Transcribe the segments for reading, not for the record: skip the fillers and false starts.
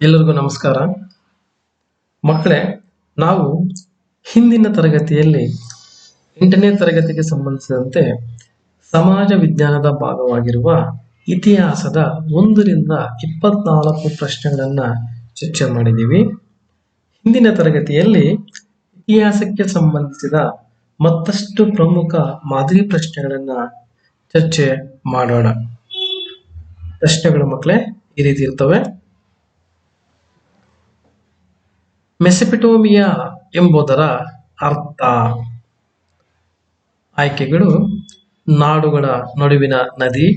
ಎಲ್ಲರಿಗೂ ನಮಸ್ಕಾರ. ಮಕ್ಕಳೇ, ನಾವು ಹಿಂದಿನ ತರಗತಿಯಲ್ಲಿ 8ನೇ ತರಗತಿಗೆ ಸಂಬಂಧಿಸಿದಂತೆ ಸಮಾಜ ವಿಜ್ಞಾನದ ಭಾಗವಾಗಿರುವ ಇತಿಹಾಸದ 1ರಿಂದ 24 ಪ್ರಶ್ನೆಗಳನ್ನ ಚರ್ಚೆ ಮಾಡಿದ್ದೀವಿ. ಹಿಂದಿನ ತರಗತಿಯಲ್ಲಿ ಇತಿಹಾಸಕ್ಕೆ ಸಂಬಂಧಿಸಿದ ಮತ್ತಷ್ಟು ಪ್ರಮುಖ ಮಾದರಿ ಪ್ರಶ್ನೆಗಳನ್ನ ಚರ್ಚೆ ಮಾಡೋಣ. ಪ್ರಶ್ನೆಗಳು ಮಕ್ಕಳೇ ಈ ರೀತಿ ಇರ್ತವೆ. ಮೆಸೊಪೊಟೇಮಿಯಾ ಎಂಬುದರ ಅರ್ಥ. ಆಯ್ಕೆಗಳು: ನಾಡುಗಳ ನಡುವಿನ ನದಿ,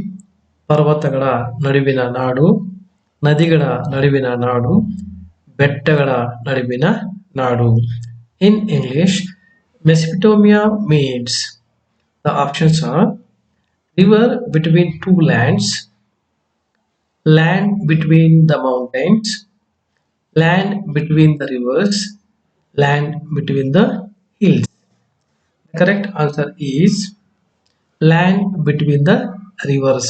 ಪರ್ವತಗಳ ನಡುವಿನ ನಾಡು, ನದಿಗಳ ನಡುವಿನ ನಾಡು, ಬೆಟ್ಟಗಳ ನಡುವಿನ ನಾಡು. In English, Mesopotamia means the options are river between two lands, land between the mountains, land between the rivers, land between the hills. The correct answer is land between the rivers.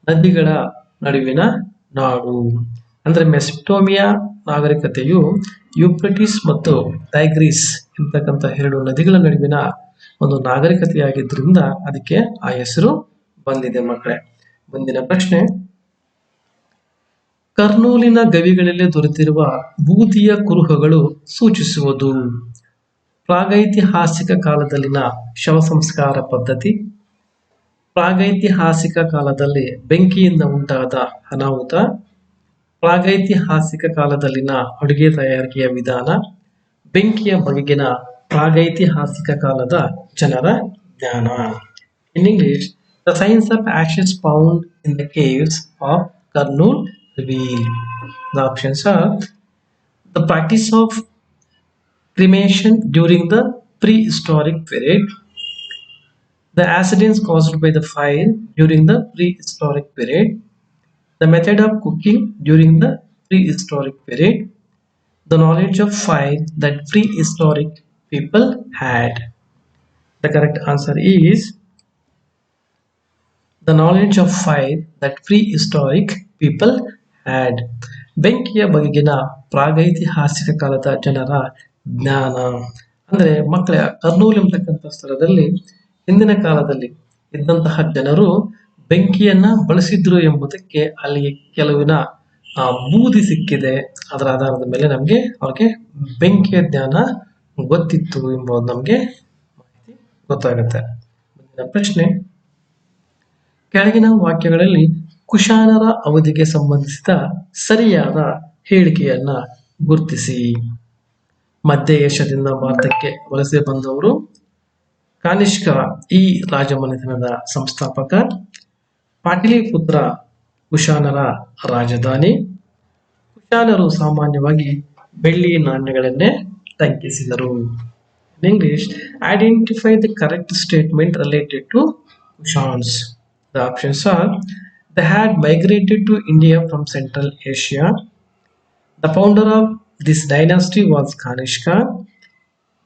ನದಿಗಳ ನಡುವಿನ ನಾಡು ಅಂದ್ರೆ ಮೆಸೊಪೊಟೇಮಿಯಾ ನಾಗರಿಕತೆಯು Euphrates ಮತ್ತು Tigris ಎಂಬತಕ್ಕಂಥ 2 ನದಿಗಳ ನಡುವಿನ ಒಂದು ನಾಗರಿಕತೆಯಾಗಿದ್ದರಿಂದ ಅದಕ್ಕೆ ಆ ಹೆಸರು ಬಂದಿದೆ ಮಕ್ಕಳೇ. ಮುಂದಿನ ಪ್ರಶ್ನೆ: ಕರ್ನೂಲಿನ ಗವಿಗಳಲ್ಲಿ ದೊರೆತಿರುವ ಬೂದಿಯ ಕುರುಹುಗಳು ಸೂಚಿಸುವುದು ಪ್ರಾಗೈತಿಹಾಸಿಕ ಕಾಲದಲ್ಲಿನ ಶವ ಸಂಸ್ಕಾರ ಪದ್ಧತಿ, ಪ್ರಾಗೈತಿಹಾಸಿಕ ಕಾಲದಲ್ಲಿ ಬೆಂಕಿಯಿಂದ ಉಂಟಾದ ಅನಾಹುತ, ಪ್ರಾಗೈತಿಹಾಸಿಕ ಕಾಲದಲ್ಲಿನ ಅಡುಗೆ ತಯಾರಿಕೆಯ ವಿಧಾನ, ಬೆಂಕಿಯ ಬಗೆಗಿನ ಪ್ರಾಗೈತಿಹಾಸಿಕ ಕಾಲದ ಜನರ ಜ್ಞಾನ. In English, the science of ashes found in the caves of Kurnool reveal. The options are the practice of cremation during the prehistoric period, the accidents caused by the fire during the prehistoric period, the method of cooking during the prehistoric period, the knowledge of fire that prehistoric people had. The correct answer is the knowledge of fire that prehistoric people had. ಬೆಂಕಿಯ ಬಗೆಗಿನ ಪ್ರಾಗೈತಿಹಾಸಿಕ ಕಾಲದ ಜನರ ಜ್ಞಾನ ಅಂದ್ರೆ ಮಕ್ಕಳ ಕರ್ನೂಲ್ ಎಂಬತಕ್ಕಂಥ ಸ್ಥಳದಲ್ಲಿ ಹಿಂದಿನ ಕಾಲದಲ್ಲಿ ಇದ್ದಂತಹ ಜನರು ಬೆಂಕಿಯನ್ನ ಬಳಸಿದ್ರು ಎಂಬುದಕ್ಕೆ ಅಲ್ಲಿ ಕೆಲವಿನ ಬೂದಿ ಸಿಕ್ಕಿದೆ. ಅದರ ಆಧಾರದ ಮೇಲೆ ನಮ್ಗೆ ಅವ್ರಿಗೆ ಬೆಂಕಿಯ ಜ್ಞಾನ ಗೊತ್ತಿತ್ತು ಎಂಬುದು ನಮ್ಗೆ ಮಾಹಿತಿ ಗೊತ್ತಾಗುತ್ತೆ. ಮುಂದಿನ ಪ್ರಶ್ನೆ: ಕೆಳಗಿನ ವಾಕ್ಯಗಳಲ್ಲಿ ಕುಶಾನರ ಅವಧಿಗೆ ಸಂಬಂಧಿಸಿದ ಸರಿಯಾದ ಹೇಳಿಕೆಯನ್ನ ಗುರುತಿಸಿ. ಮಧ್ಯ ಏಷ್ಯಾದಿಂದ ಭಾರತಕ್ಕೆ ವಲಸೆ ಬಂದವರು. ಕಾನಿಷ್ಕ ಈ ರಾಜಮನೆತನದ ಸಂಸ್ಥಾಪಕ. ಪಾಟಲಿಪುತ್ರ ಕುಶಾನರ ರಾಜಧಾನಿ. ಕುಶಾನರು ಸಾಮಾನ್ಯವಾಗಿ ಬೆಳ್ಳಿ ನಾಣ್ಯಗಳನ್ನೇ ಟಂಕಿಸಿದರು. In English, identify the correct statement related to Kushans. The options are: they had migrated to India from Central Asia. The founder of this dynasty was Kanishka.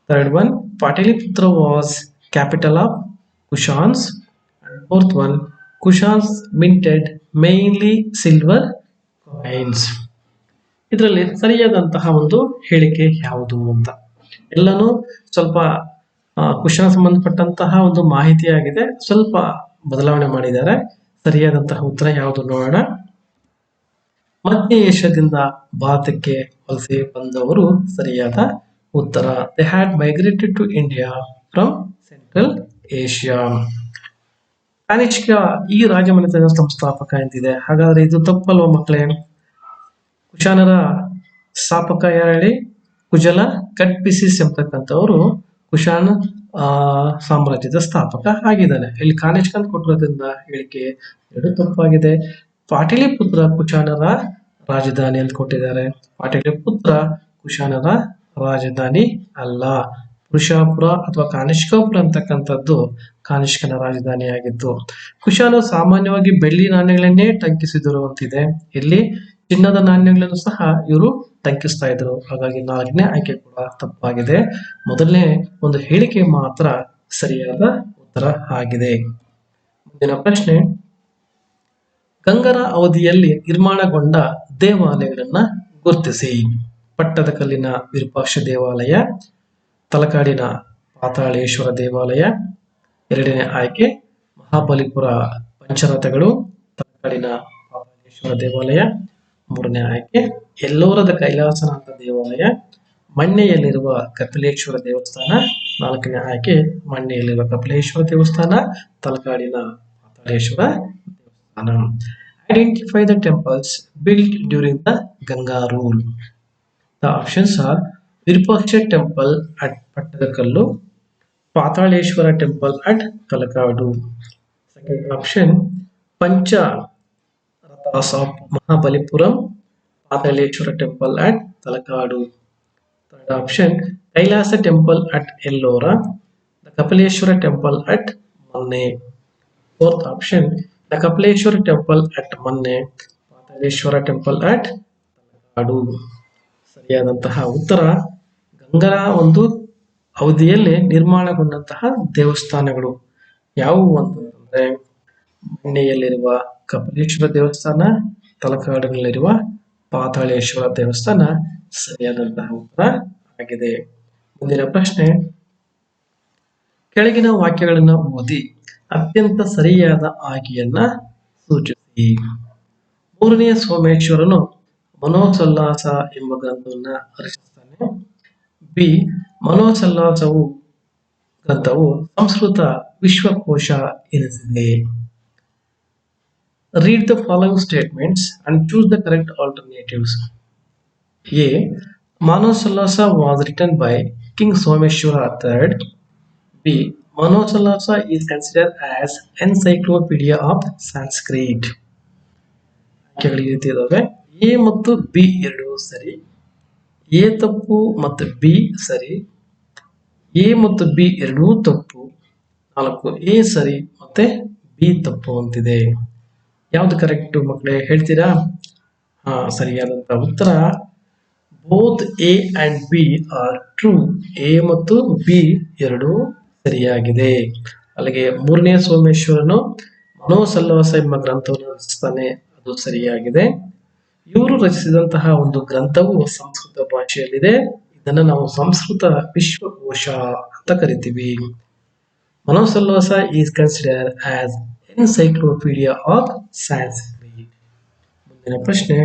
Third one, Pataliputra was capital of Kushans. And fourth one, Kushans minted mainly silver coins. ಇದರಲ್ಲಿ ಸರಿಯಾದಂತಹ ಒಂದು ಹೇಳಿಕೆ ಯಾವುದು ಅಂತ ಎಲ್ಲಾನು ಸ್ವಲ್ಪ cushion ಸಂಬಂಧಪಟ್ಟಂತಹ ಒಂದು ಮಾಹಿತಿಯಾಗಿದೆ, ಸ್ವಲ್ಪ ಬದಲಾವಣೆ ಮಾಡಿದ್ದಾರೆ. ಸರಿಯಾದಂತಹ ಉತ್ತರ ಯಾವುದು ನೋಡೋಣ. ಮಧ್ಯ ಏಷ್ಯಾದಿಂದ ಭಾರತಕ್ಕೆ ವಲಸೆ ಬಂದವರು ಸರಿಯಾದ ಉತ್ತರ. They had migrated to India from Central Asia. Kanishka ಈ ರಾಜಮನೆತನದ ಸಂಸ್ಥಾಪಕ ಎಂದಿದೆ, ಹಾಗಾದ್ರೆ ಇದು ತಪ್ಪಲ್ವ ಮಕ್ಕಳೇ? ಕುಶಾನರ ಸ್ಥಾಪಕ ಯಾರು ಹೇಳಿ? ಕುಜಲ ಕಟ್ಪಿಸಿಸ್ ಎಂಬತಕ್ಕಂಥವರು ಕುಶಾನ ಸಾಮ್ರಾಜ್ಯದ ಸ್ಥಾಪಕ ಆಗಿದ್ದಾನೆ. ಇಲ್ಲಿ ಕಾನಿಷ್ಕ ಅಂತ ಕೊಟ್ಟಿರೋದ್ರಿಂದ ಹೇಳಿಕೆ 2 ತಪ್ಪಾಗಿದೆ. ಪಾಟಲಿಪುತ್ರ ಕುಶಾನರ ರಾಜಧಾನಿ ಅಂತ ಕೊಟ್ಟಿದ್ದಾರೆ. ಪಾಟಲಿಪುತ್ರ ಕುಶಾನರ ರಾಜಧಾನಿ ಅಲ್ಲ. ಪುರುಷಾಪುರ ಅಥವಾ ಕಾನಿಷ್ಕಾಪುರ ಅಂತಕ್ಕಂಥದ್ದು ಕಾನಿಷ್ಕನ ರಾಜಧಾನಿ ಆಗಿತ್ತು. ಕುಶಾನರು ಸಾಮಾನ್ಯವಾಗಿ ಬೆಳ್ಳಿ ನಾಣ್ಯಗಳನ್ನೇ ಟಂಕಿಸಿದರು ಅಂತಿದೆ. ಇಲ್ಲಿ ಚಿನ್ನದ ನಾಣ್ಯಗಳನ್ನು ಸಹ ಇವರು ಟಂಕಿಸ್ತಾ ಇದ್ರು. ಹಾಗಾಗಿ 4ನೇ ಆಯ್ಕೆ ಕೂಡ ತಪ್ಪಾಗಿದೆ. ಮೊದಲನೇ ಒಂದು ಹೇಳಿಕೆ ಮಾತ್ರ ಸರಿಯಾದ ಉತ್ತರ ಆಗಿದೆ. ಮುಂದಿನ ಪ್ರಶ್ನೆ: ಗಂಗರ ಅವಧಿಯಲ್ಲಿ ನಿರ್ಮಾಣಗೊಂಡ ದೇವಾಲಯಗಳನ್ನ ಗುರುತಿಸಿ. ಪಟ್ಟದಕಲ್ಲಿನ ವಿರೂಪಾಕ್ಷ ದೇವಾಲಯ, ತಲಕಾಡಿನ ಪಾತಾಳೇಶ್ವರ ದೇವಾಲಯ. ಎರಡನೇ ಆಯ್ಕೆ ಮಹಾಬಲಿಪುರ ಪಂಚರಥಗಳು, ತಲಕಾಡಿನ ಪಾತಾಳೇಶ್ವರ ದೇವಾಲಯ. ಮೂರನೇ ಆಯ್ಕೆ ಎಲ್ಲೋರದ ಕೈಲಾಸನಾಥ ದೇವಾಲಯ, ಮಣ್ಣೆಯಲ್ಲಿರುವ ಕಪಿಲೇಶ್ವರ ದೇವಸ್ಥಾನ. ನಾಲ್ಕನೇ ಆಯ್ಕೆ ಮಣ್ಣೆಯಲ್ಲಿರುವ ಕಪಿಲೇಶ್ವರ ದೇವಸ್ಥಾನ, ತಲಕಾಡಿನ ಪಾತಾಳೇಶ್ವರ ದೇವಸ್ಥಾನ. Identify the temples built during the Ganga rule. The options are Virupaksha temple at Pattadakallu, Pataleshwara temple at Talakadu. Second option, Pancha Rathas of Mahabalipuram, Pataleshwara temple at Talakadu. Third option, Kailasa temple at Ellora, the Kapaleshwara temple at Manne. Fourth option, the Kapaleshwara temple at Manne, Pataleshwara temple at Talakadu. ಸರಿಯಾದಂತಹ ಉತ್ತರ ಗಂಗರ ಒಂದು ಅವಧಿಯಲ್ಲಿ ನಿರ್ಮಾಣಗೊಂಡಂತಹ ದೇವಸ್ಥಾನಗಳು ಯಾವುವು ಅಂತಂದ್ರೆ ಮಣ್ಣೆಯಲ್ಲಿರುವ ಕಪಿಲೇಶ್ವರ ದೇವಸ್ಥಾನ, ತಲಕಾಡಿನಲ್ಲಿರುವ ಪಾತಾಳೇಶ್ವರ ದೇವಸ್ಥಾನ ಸರಿಯಾದಂತಹ ಉತ್ತರ ಆಗಿದೆ. ಮುಂದಿನ ಪ್ರಶ್ನೆ, ಕೆಳಗಿನ ವಾಕ್ಯಗಳನ್ನು ಓದಿ ಅತ್ಯಂತ ಸರಿಯಾದ ಆಯ್ಕೆಯನ್ನ ಸೂಚಿಸಿ. ಮೂರನೆಯ ಸೋಮೇಶ್ವರನು ಮನೋಸಲ್ಲಾಸ ಎಂಬ ಗ್ರಂಥವನ್ನ ರಚಿಸುತ್ತಾನೆ. ಬಿ, ಮನೋಸಲ್ಲಾಸವು ಗ್ರಂಥವು ಸಂಸ್ಕೃತ ವಿಶ್ವಕೋಶ ಎನಿಸಿದೆ. Read the following statements and choose the correct alternatives. A, Manasollasa was written by king Someshwara III. B, Manasollasa is considered as encyclopedia of Sanskrit. ಆಯ್ಕೆಗಳು ಈ ರೀತಿ ಇದಾವೆ. ಎ ಮತ್ತು ಬಿ ಎರಡೂ ಸರಿ, ಎ ತಪ್ಪು ಮತ್ತು ಬಿ ಸರಿ, ಎ ಮತ್ತು ಬಿ ಎರಡೂ ತಪ್ಪು, 4 ಎ ಸರಿ ಮತ್ತೆ ಬಿ ತಪ್ಪು ಅಂತಿದೆ. ಯಾವ್ದು ಕರೆಕ್ಟ್ ಮಕ್ಕಳೇ ಹೇಳ್ತೀರಾ? ಸರಿಯಾದಂತಹ ಉತ್ತರ both A and B are true. A ಮತ್ತು ಬಿ ಎರಡೂ ಸರಿಯಾಗಿದೆ. ಅಲ್ಲಿಗೆ ಮೂರನೇ ಸೋಮೇಶ್ವರನು ಮನೋಸಲ್ಲಾಸ ಎಂಬ ಗ್ರಂಥವನ್ನು ರಚಿಸ್ತಾನೆ, ಅದು ಸರಿಯಾಗಿದೆ. ಇವರು ರಚಿಸಿದಂತಹ ಒಂದು ಗ್ರಂಥವು ಸಂಸ್ಕೃತ ಭಾಷೆಯಲ್ಲಿದೆ. ಇದನ್ನು ನಾವು ಸಂಸ್ಕೃತ ವಿಶ್ವಕೋಶ ಅಂತ ಕರಿತೀವಿ. Manasollasa is considered as encyclopedia of Sanskrit. ಮುಂದಿನ ಪ್ರಶ್ನೆ,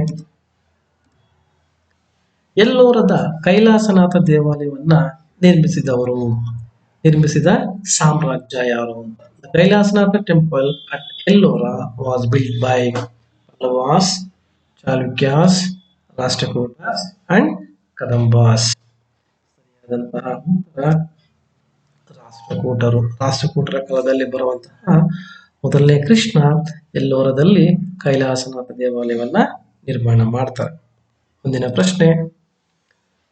ಎಲ್ಲೋರದ ಕೈಲಾಸನಾಥ ದೇವಾಲಯವನ್ನ ನಿರ್ಮಿಸಿದ ಸಾಮ್ರಾಜ್ಯ ಯಾರು ಅಂತ. Kailasanatha temple at Ellora was built by Pallavas, Chalukyas, Rashtrakutas and Kadambas. ಸರಿಯಾದಂತಹ ಉತ್ತರ ರಾಷ್ಟ್ರಕೂಟರ ಕಾಲದಲ್ಲಿ ಬರುವಂತಹ ಮೊದಲನೇ ಕೃಷ್ಣ ಎಲ್ಲೋರದಲ್ಲಿ ಕೈಲಾಸನಾಥ ದೇವಾಲಯವನ್ನ ನಿರ್ಮಾಣ ಮಾಡ್ತಾರೆ. ಮುಂದಿನ ಪ್ರಶ್ನೆ,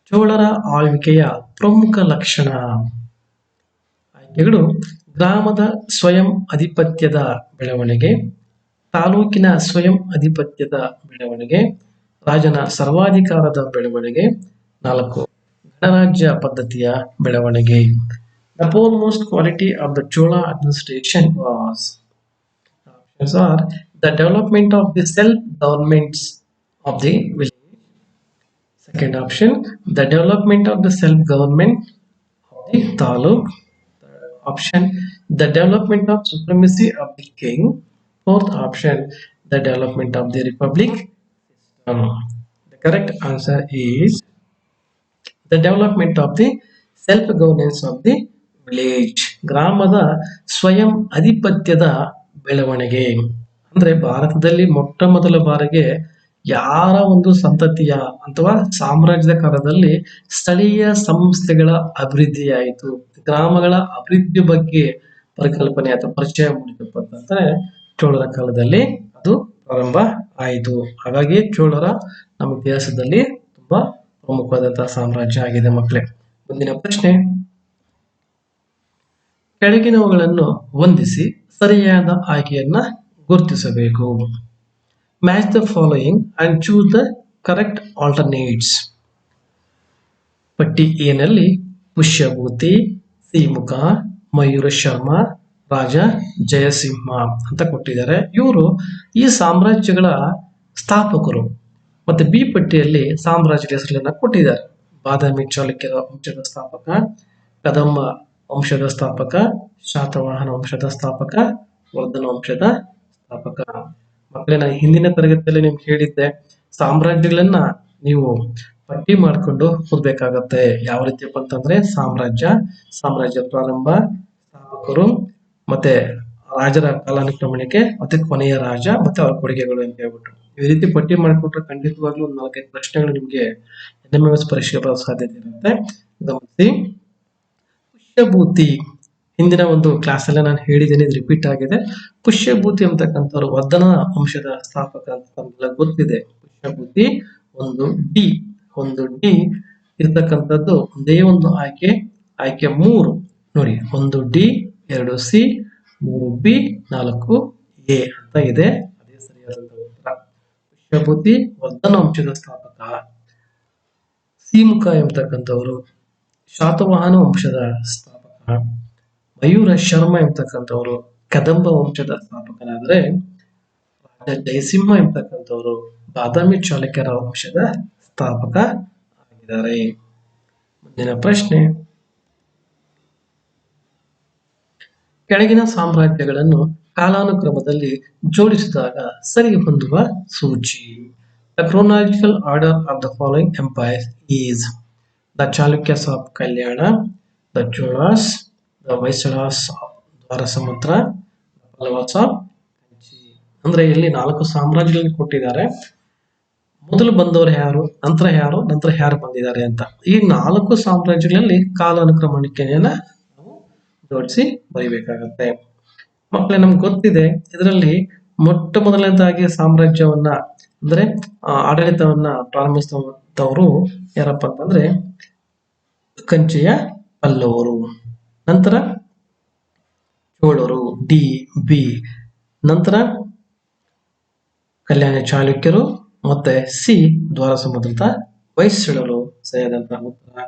ಚೋಳರ ಆಳ್ವಿಕೆಯ ಪ್ರಮುಖ ಲಕ್ಷಣ. ಆಯ್ಕೆಗಳು ಗ್ರಾಮದ ಸ್ವಯಂ ಅಧಿಪತ್ಯದ ಬೆಳವಣಿಗೆ, ತಾಲೂಕಿನ ಸ್ವಯಂ ಅಧಿಪತ್ಯದ ಬೆಳವಣಿಗೆ, ರಾಜನ ಸರ್ವಾಧಿಕಾರದ ಬೆಳವಣಿಗೆ. 4 ಗಣರಾಜ್ಯ ಪದ್ಧತಿಯ ಬೆಳವಣಿಗೆ. The foremost quality of the Chola administration was. Options are the development of the self-governments of the village. Second option, the development of the self-government of the taluk. Third option, the development of supremacy of the king. Fourth option, the development of the republic system. The correct answer is the development of the self-governance of the village. ಗ್ರಾಮದ ಸ್ವಯಂ ಅಧಿಪತ್ಯದ ಬೆಳವಣಿಗೆ ಅಂದ್ರೆ ಭಾರತದಲ್ಲಿ ಮೊಟ್ಟ ಮೊದಲ ಬಾರಿಗೆ ಯಾರ ಒಂದು ಸಂತತಿಯ ಅಥವಾ ಸಾಮ್ರಾಜ್ಯದ ಕಾಲದಲ್ಲಿ ಸ್ಥಳೀಯ ಸಂಸ್ಥೆಗಳ ಅಭಿವೃದ್ಧಿಯಾಯಿತು, ಗ್ರಾಮಗಳ ಅಭಿವೃದ್ಧಿ ಬಗ್ಗೆ ಪರಿಕಲ್ಪನೆ ಅಥವಾ ಪರಿಚಯ ಮೂಡಿತಪ್ಪ ಅಂತಂದ್ರೆ ಚೋಳರ ಕಾಲದಲ್ಲಿ ಅದು ಪ್ರಾರಂಭ ಆಯಿತು. ಹಾಗಾಗಿ ಚೋಳರ ನಮ್ಮ ಇತಿಹಾಸದಲ್ಲಿ ತುಂಬಾ ಪ್ರಮುಖವಾದಂತಹ ಸಾಮ್ರಾಜ್ಯ ಆಗಿದೆ ಮಕ್ಕಳೇ. ಮುಂದಿನ ಪ್ರಶ್ನೆ, ಕೆಳಗಿನವುಗಳನ್ನು ಹೊಂದಿಸಿ ಸರಿಯಾದ ಆಯ್ಕೆಯನ್ನ ಗುರುತಿಸಬೇಕು. Match the following and choose the correct alternates. ಪಟ್ಟಿ ಎ ನಲ್ಲಿ ಪುಷ್ಯಭೂತಿ, ಸಿಮುಖ, ಮಯೂರ ಶರ್ಮ, ರಾಜ ಜಯಸಿಂಹ ಅಂತ ಕೊಟ್ಟಿದ್ದಾರೆ. ಇವರು ಈ ಸಾಮ್ರಾಜ್ಯಗಳ ಸ್ಥಾಪಕರು ಮತ್ತೆ ಬಿ ಪಟ್ಟಿಯಲ್ಲಿ ಸಾಮ್ರಾಜ್ಯದ ಹೆಸರನ್ನ ಕೊಟ್ಟಿದ್ದಾರೆ. ಬಾದಾಮಿ ಚಾಲುಕ್ಯರ ವಂಶದ ಸ್ಥಾಪಕ, ಕದಂಬ ವಂಶದ ಸ್ಥಾಪಕ, ಶಾತವಾಹನ ವಂಶದ ಸ್ಥಾಪಕ, ವರ್ಧನ ವಂಶದ ಸ್ಥಾಪಕ. ಮಕ್ಕಳೇ, ನಾನು ಹಿಂದಿನ ತರಗತಿಯಲ್ಲಿ ನಿಮ್ಗೆ ಹೇಳಿದ್ದೆ, ಸಾಮ್ರಾಜ್ಯಗಳನ್ನ ನೀವು ಪಟ್ಟಿ ಮಾಡಿಕೊಂಡು ಓದ್ಬೇಕಾಗತ್ತೆ. ಯಾವ ರೀತಿಯಪ್ಪ ಅಂತಂದ್ರೆ ಸಾಮ್ರಾಜ್ಯ ಪ್ರಾರಂಭ, ಸ್ಥಾಪಕರು, ಮತ್ತೆ ರಾಜರ ಕಾಲಾನುಕ್ರಮಣಿಕೆ, ಮತ್ತೆ ಕೊನೆಯ ರಾಜ, ಮತ್ತೆ ಅವರ ಕೊಡುಗೆಗಳು ಅಂತ ಹೇಳ್ಬಿಟ್ಟು ಈ ರೀತಿ ಪಟ್ಟಿ ಮಾಡಿಕೊಟ್ರೆ ಖಂಡಿತವಾಗ್ಲೂ ಒಂದು 4-5 ಪ್ರಶ್ನೆಗಳು ನಿಮ್ಗೆ NMS ಪರೀಕ್ಷೆಗೆ ಬರೋ ಸಾಧ್ಯತೆ ಇರುತ್ತೆ. ಗಮನಿಸಿ. ಪುಷ್ಯಭೂತಿ ಹಿಂದಿನ ಒಂದು ಕ್ಲಾಸ್ ಅಲ್ಲೇ ನಾನು ಹೇಳಿದ್ದೇನೆ, ಇದು ರಿಪೀಟ್ ಆಗಿದೆ. ಪುಷ್ಯಭೂತಿ ಅಂತಕ್ಕಂಥವ್ರು ವರ್ಧನ ವಂಶದ ಸ್ಥಾಪಕ ಅಂತ ನಮ್ಗೆಲ್ಲ ಗೊತ್ತಿದೆ. ಪುಷ್ಯಭೂತಿ ಒಂದು ಡಿ ಇರ್ತಕ್ಕಂಥದ್ದು ಒಂದೇ ಒಂದು ಆಯ್ಕೆ 3 ನೋಡಿ, 1 ಡಿ 2 ಸಿ 3 ಬಿ 4 ಎ ಅಂತ ಇದೆ. ಅದೇ ಸರಿಯಾದಂತಹ ಉತ್ತರ. ಪುಷ್ಯಭೂತಿ ವರ್ಧನ ವಂಶದ ಸ್ಥಾಪಕ. ಸಿಮುಖ ಎಂಬತಕ್ಕಂಥವರು ಶಾತವಾಹನ ವಂಶದ ಸ್ಥಾಪಕ. ಮಯೂರ ಶರ್ಮ ಎಂಬತಕ್ಕಂಥವರು ಕದಂಬ ವಂಶದ ಸ್ಥಾಪಕನಾದರೆ, ರಾಜ ಜಯಸಿಂಹ ಎಂಬತಕ್ಕಂಥವರು ಬಾದಾಮಿ ಚಾಲುಕ್ಯರ ವಂಶದ ಸ್ಥಾಪಕ ಆಗಿದ್ದಾರೆ. ಮುಂದಿನ ಪ್ರಶ್ನೆ, ಕೆಳಗಿನ ಸಾಮ್ರಾಜ್ಯಗಳನ್ನು ಕಾಲಾನುಕ್ರಮದಲ್ಲಿ ಜೋಡಿಸಿದಾಗ ಸರಿ ಹೊಂದುವ ಸೂಚಿ. The chronological order of the following empires is the Chalukyas of Kalyana, the Cholas, the Vaisalas of Dwarasamudra, the Pallavas of Kanchi. ಅಂದ್ರೆ ಇಲ್ಲಿ 4 ಸಾಮ್ರಾಜ್ಯಗಳನ್ನು ಕೊಟ್ಟಿದ್ದಾರೆ. ಮೊದಲು ಬಂದವರು ಯಾರು, ನಂತರ ಯಾರು ಬಂದಿದ್ದಾರೆ ಅಂತ. ಈ 4 ಸಾಮ್ರಾಜ್ಯಗಳಲ್ಲಿ ಕಾಲಾನುಕ್ರಮಣಿಕೆಯನ್ನ ನಾವು ಜೋಡಿಸಿ ಬರಿಬೇಕಾಗತ್ತೆ. ಮಕ್ಕಳೇ, ನಮ್ಗೆ ಗೊತ್ತಿದೆ, ಇದರಲ್ಲಿ ಮೊಟ್ಟ ಮೊದಲನೇದಾಗಿ ಸಾಮ್ರಾಜ್ಯವನ್ನ ಅಂದ್ರೆ ಆಡಳಿತವನ್ನ ಪ್ರಾರಂಭಿಸಿದವರು ಯಾರಪ್ಪ ಅಂತಂದ್ರೆ ಕಂಚಿಯ ಪಲ್ಲವರು, ನಂತರ ಚೋಳರು ಡಿ ಬಿ, ನಂತರ ಕಲ್ಯಾಣ ಚಾಲುಕ್ಯರು, ಮತ್ತೆ ಸಿ ದ್ವಾರಸಮುದ್ರದ ಹೊಯ್ಸಳರು. ಸರಿಯಾದಂತಹ ಉತ್ತರ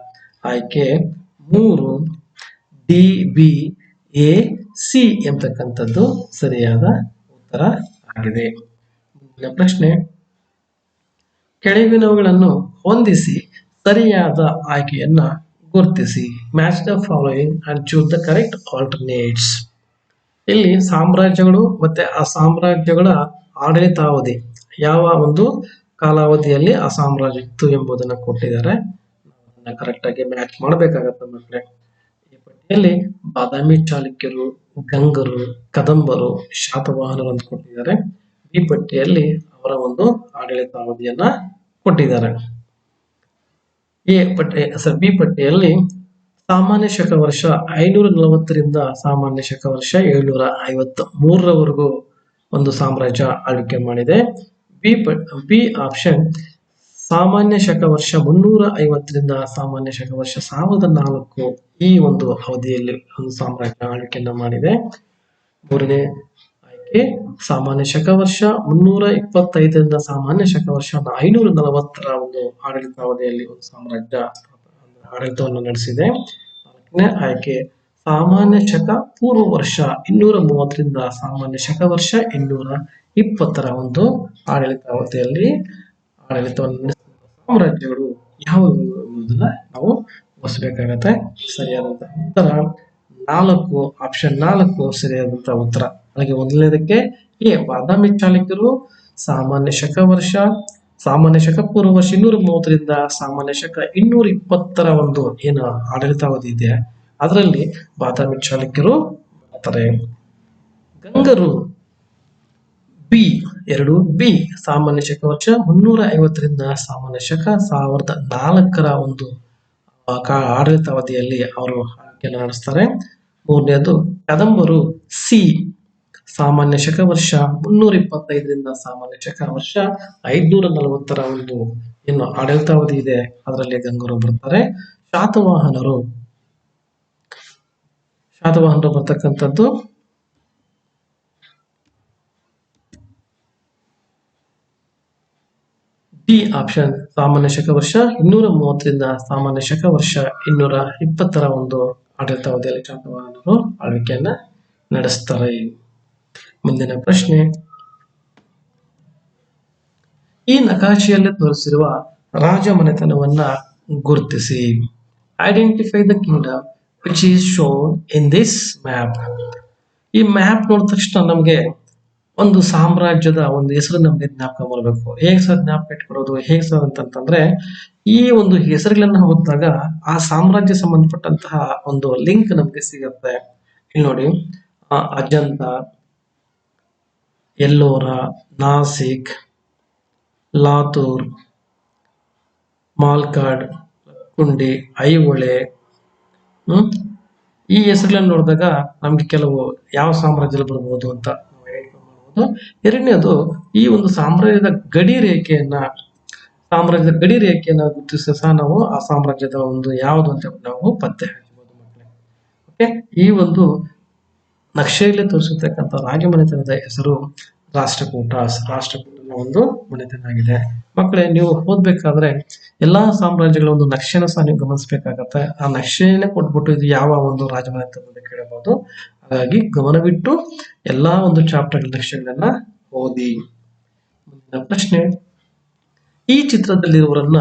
ಆಯ್ಕೆ 3 ಡಿ ಬಿ ಎ ಸಿ ಎಂಬತಕ್ಕಂಥದ್ದು ಸರಿಯಾದ ಉತ್ತರ ಆಗಿದೆ. ಮುಂದಿನ ಪ್ರಶ್ನೆ, ಕೆಳಗಿನವುಗಳನ್ನು ಹೊಂದಿಸಿ ಸರಿಯಾದ ಆಯ್ಕೆಯನ್ನ ಗುರುತಿಸಿ. Match the following and choose the correct alternates. ಇಲ್ಲಿ ಸಾಮ್ರಾಜ್ಯಗಳು ಮತ್ತೆ ಆ ಸಾಮ್ರಾಜ್ಯಗಳ ಆಡಳಿತಾವಧಿ, ಯಾವ ಒಂದು ಕಾಲಾವಧಿಯಲ್ಲಿ ಆ ಸಾಮ್ರಾಜ್ಯ ಇತ್ತು ಎಂಬುದನ್ನು ಕೊಟ್ಟಿದ್ದಾರೆ. ಕರೆಕ್ಟ್ ಆಗಿ ಮ್ಯಾಚ್ ಮಾಡಬೇಕಾಗತ್ತೆ ಮಕ್ಕಳೇ. ಈ ಪಟ್ಟಿಯಲ್ಲಿ ಬಾದಾಮಿ ಚಾಲುಕ್ಯರು, ಗಂಗರು, ಕದಂಬರು, ಶಾತವಾಹನರು ಅಂತ ಕೊಟ್ಟಿದ್ದಾರೆ. ಈ ಪಟ್ಟಿಯಲ್ಲಿ ಅವರ ಒಂದು ಆಡಳಿತಾವಧಿಯನ್ನ ಕೊಟ್ಟಿದ್ದಾರೆ. ಬಿ ಪಟ್ಟಿಯಲ್ಲಿ ಸಾಮಾನ್ಯ ಶಕ ವರ್ಷ 540ರಿಂದ ಸಾಮಾನ್ಯ ಶಕ ವರ್ಷ 753ರವರೆಗೂ ಒಂದು ಸಾಮ್ರಾಜ್ಯ ಆಳ್ವಿಕೆ ಮಾಡಿದೆ. ಬಿ ಆಪ್ಷನ್ ಸಾಮಾನ್ಯ ಶಕ ವರ್ಷ 350ರಿಂದ ಸಾಮಾನ್ಯ ಶಕ ವರ್ಷ 1004 ಈ ಒಂದು ಅವಧಿಯಲ್ಲಿ ಒಂದು ಸಾಮ್ರಾಜ್ಯ ಆಳ್ವಿಕೆಯನ್ನ ಮಾಡಿದೆ. ಮೂರನೇ ಆಯ್ಕೆ ಸಾಮಾನ್ಯ ಶಕ ವರ್ಷ 325ರಿಂದ ಸಾಮಾನ್ಯ ಶಕ ವರ್ಷ 540ರ ಒಂದು ಆಡಳಿತಾವಧಿಯಲ್ಲಿ ಒಂದು ಸಾಮ್ರಾಜ್ಯ ಆಡಳಿತವನ್ನು ನಡೆಸಿದೆ. ನಾಲ್ಕನೇ ಆಯ್ಕೆ ಸಾಮಾನ್ಯ ಶಕ ಪೂರ್ವ ವರ್ಷ 230ರಿಂದ ಸಾಮಾನ್ಯ ಶಕ ವರ್ಷ 220ರ ಒಂದು ಆಡಳಿತಾವಧಿಯಲ್ಲಿ ಆಡಳಿತವನ್ನು ನಡೆಸಿದ ಸಾಮ್ರಾಜ್ಯಗಳು ಯಾವುವು ಎಂಬುದನ್ನ ನಾವು ಓದಿಸಬೇಕಾಗತ್ತೆ. ಸರಿಯಾದಂತಹ ಉತ್ತರ 4 ಆಪ್ಷನ್ 4 ಸರಿಯಾದಂತಹ ಉತ್ತರ. ಹಾಗೆ ಮೊದಲನೇದಕ್ಕೆ ಎ ಬಾದಾಮಿ ಚಾಲುಕ್ಯರು ಸಾಮಾನ್ಯ ಶಕ ಪೂರ್ವ ವರ್ಷ 230ರಿಂದ ಸಾಮಾನ್ಯ ಶಕ 220ರ ಒಂದು ಏನು ಆಡಳಿತಾವಧಿ ಇದೆ ಅದರಲ್ಲಿ ಬಾದಾಮಿ ಚಾಲುಕ್ಯರು ಬರ್ತಾರೆ. ಗಂಗರು ಬಿ ಸಾಮಾನ್ಯ ಶಕ ವರ್ಷ 350ರಿಂದ ಸಾಮಾನ್ಯ ಶಕ 1004ರ ಒಂದು ಆಡಳಿತಾವಧಿಯಲ್ಲಿ ಅವರು ಆಳ್ವಿಕೆಯನ್ನು ನಡೆಸ್ತಾರೆ. ಮೂರನೇದು ಕದಂಬರು ಸಿ ಸಾಮಾನ್ಯ ಶಕ ವರ್ಷ 325ರಿಂದ ಸಾಮಾನ್ಯ ಶಕ ವರ್ಷ 540ರ ಒಂದು ಏನು ಆಡಳಿತಾವಧಿ ಇದೆ ಅದರಲ್ಲಿ ಗಂಗರು ಬರ್ತಾರೆ. ಶಾತವಾಹನರು ಬರ್ತಕ್ಕಂಥದ್ದು ಡಿ ಆಪ್ಷನ್ ಸಾಮಾನ್ಯ ಶಕ ವರ್ಷ 230ರಿಂದ ಸಾಮಾನ್ಯ ಶಕ ವರ್ಷ 220ರ ಒಂದು ಆಡಳಿತಾವಧಿಯಲ್ಲಿ ಶಾತವಾಹನರು ಆಳ್ವಿಕೆಯನ್ನ ನಡೆಸ್ತಾರೆ. ಮುಂದಿನ ಪ್ರಶ್ನೆ, ಈ ನಕಾಶೆಯಲ್ಲಿ ತೋರಿಸಿರುವ ರಾಜಮನೆತನವನ್ನ ಗುರುತಿಸಿ. Identify the Kingdom which is shown in this map. ಈ ಮ್ಯಾಪ್ ನೋಡಿದ ತಕ್ಷಣ ನಮಗೆ ಒಂದು ಸಾಮ್ರಾಜ್ಯದ ಒಂದು ಹೆಸರು ನಮಗೆ ಜ್ಞಾಪಕ ಬರಬೇಕು. ಹೇಗೆ ಸರ್ ಜ್ಞಾಪಕ ಇಟ್ಕೊಳ್ಳೋದು, ಹೇಗೆ ಸರ್ ಅಂತಂದ್ರೆ ಈ ಒಂದು ಹೆಸರುಗಳನ್ನ ಓದಿದಾಗ ಆ ಸಾಮ್ರಾಜ್ಯ ಸಂಬಂಧಪಟ್ಟಂತಹ ಒಂದು ಲಿಂಕ್ ನಮಗೆ ಸಿಗುತ್ತೆ. ಇಲ್ಲಿ ನೋಡಿ, ಅಜಂತ, ಎಲ್ಲೋರ, ನಾಸಿಕ್, ಲಾತೂರ್, ಮಾಲ್ಕಾಡ್, ಕುಂಡಿ, ಐಹೊಳೆ, ಈ ಹೆಸರುಗಳನ್ನು ನೋಡಿದಾಗ ನಮ್ಗೆ ಕೆಲವು ಯಾವ ಸಾಮ್ರಾಜ್ಯದಲ್ಲಿ ಬರ್ಬೋದು ಅಂತ ಮಾಡಬಹುದು. ಎರಡನೇದು, ಈ ಒಂದು ಸಾಮ್ರಾಜ್ಯದ ಗಡಿ ರೇಖೆಯನ್ನ ಗುರುತಿಸಿ ಸಹ ನಾವು ಆ ಸಾಮ್ರಾಜ್ಯದ ಒಂದು ಯಾವುದು ಅಂತ ನಾವು ಪತ್ತೆ ಹಚ್ಚಬಹುದು ಮಕ್ಕಳೇ. ಓಕೆ, ಈ ಒಂದು ನಕ್ಷೆಯಲ್ಲಿ ತೋರಿಸಿರ್ತಕ್ಕಂಥ ರಾಜಮನೆತನದ ಹೆಸರು ರಾಷ್ಟ್ರಕೂಟ. ರಾಷ್ಟ್ರಕೂಟದ ಒಂದು ಮನೆತನ ಆಗಿದೆ. ಮಕ್ಕಳೇ, ನೀವು ಓದ್ಬೇಕಾದ್ರೆ ಎಲ್ಲಾ ಸಾಮ್ರಾಜ್ಯಗಳ ಒಂದು ನಕ್ಷೆನ ಸಹ ನೀವು ಗಮನಿಸಬೇಕಾಗತ್ತೆ. ಆ ನಕ್ಷೆಯನ್ನೇ ಕೊಟ್ಬಿಟ್ಟು ಇದು ಯಾವ ಒಂದು ರಾಜಮನೆತನ ಅಂತ ಕೇಳಬಹುದು. ಹಾಗಾಗಿ ಗಮನವಿಟ್ಟು ಎಲ್ಲಾ ಒಂದು ಚಾಪ್ಟರ್ ನಕ್ಷೆಗಳನ್ನ ಓದಿ. ಮುಂದಿನ ಪ್ರಶ್ನೆ, ಈ ಚಿತ್ರದಲ್ಲಿರುವವರನ್ನ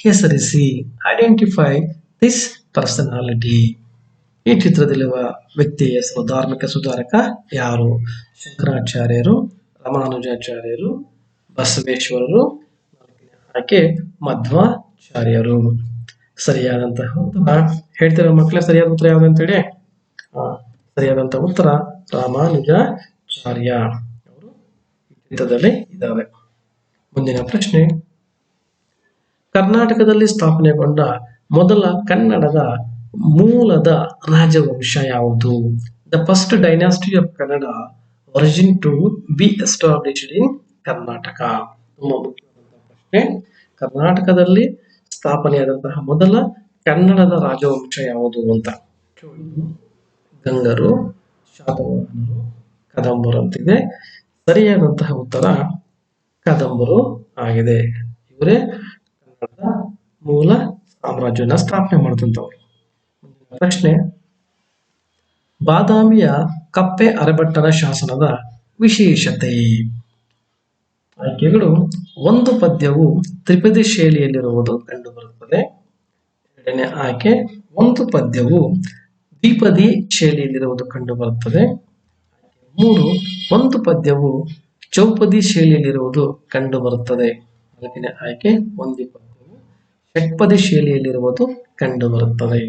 ಹೆಸರಿಸಿ. Identify this personality. ಈ ಚಿತ್ರದಲ್ಲಿರುವ ವ್ಯಕ್ತಿ ಹೆಸರು, ಧಾರ್ಮಿಕ ಸುಧಾರಕ ಯಾರು? ಶಂಕರಾಚಾರ್ಯರು, ರಾಮಾನುಜಾಚಾರ್ಯರು, ಬಸವೇಶ್ವರರು, ಆಕೆ ಮಧ್ವಾಚಾರ್ಯರು. ಸರಿಯಾದಂತಹ ಉತ್ತರ ಹೇಳ್ತೀರಾ ಮಕ್ಕಳೇ? ಸರಿಯಾದ ಉತ್ತರ ಯಾವುದು ಅಂತೇಳಿ? ಸರಿಯಾದಂತಹ ಉತ್ತರ ರಾಮಾನುಜಾಚಾರ್ಯ ಅವರು ಈ ಚಿತ್ರದಲ್ಲಿ ಇದ್ದಾವೆ. ಮುಂದಿನ ಪ್ರಶ್ನೆ, ಕರ್ನಾಟಕದಲ್ಲಿ ಸ್ಥಾಪನೆಗೊಂಡ ಮೊದಲ ಕನ್ನಡದ ಮೂಲದ ರಾಜವಂಶ ಯಾವುದು? The first dynasty of Kannada origin to be established in Karnataka. ತುಂಬಾ ಮುಖ್ಯವಾದಂತಹ ಪ್ರಶ್ನೆ. ಕರ್ನಾಟಕದಲ್ಲಿ ಸ್ಥಾಪನೆಯಾದಂತಹ ಮೊದಲ ಕನ್ನಡದ ರಾಜವಂಶ ಯಾವುದು ಅಂತ. ಗಂಗರು, ಶಾತವಾಹನರು, ಕದಂಬರು ಅಂತಿದೆ. ಸರಿಯಾದಂತಹ ಉತ್ತರ ಕದಂಬರು ಆಗಿದೆ. ಇವರೇ ಕನ್ನಡದ ಮೂಲ ಸಾಮ್ರಾಜ್ಯನ ಸ್ಥಾಪನೆ ಮಾಡಿದಂಥವ್ರು. ಪ್ರಶ್ನೆ, ಬಾದಾಮಿಯ ಕಪ್ಪೆ ಅರಬಟ್ಟನ ಶಾಸನದ ವಿಶೇಷತೆ. ಆಯ್ಕೆಗಳು: ಒಂದು ಪದ್ಯವು ತ್ರಿಪದಿ ಶೈಲಿಯಲ್ಲಿರುವುದು ಕಂಡುಬರುತ್ತದೆ. ಎರಡನೇ ಆಯ್ಕೆ, ಒಂದು ಪದ್ಯವು ದ್ವಿಪದಿ ಶೈಲಿಯಲ್ಲಿರುವುದು ಕಂಡುಬರುತ್ತದೆ. ಮೂರು, ಒಂದು ಪದ್ಯವು ಚೌಪದಿ ಶೈಲಿಯಲ್ಲಿರುವುದು ಕಂಡುಬರುತ್ತದೆ. ನಾಲ್ಕನೇ ಆಯ್ಕೆ, ಒಂದು ಪದ್ಯವು ಷಟ್ಪದಿ ಶೈಲಿಯಲ್ಲಿರುವುದು ಕಂಡುಬರುತ್ತದೆ.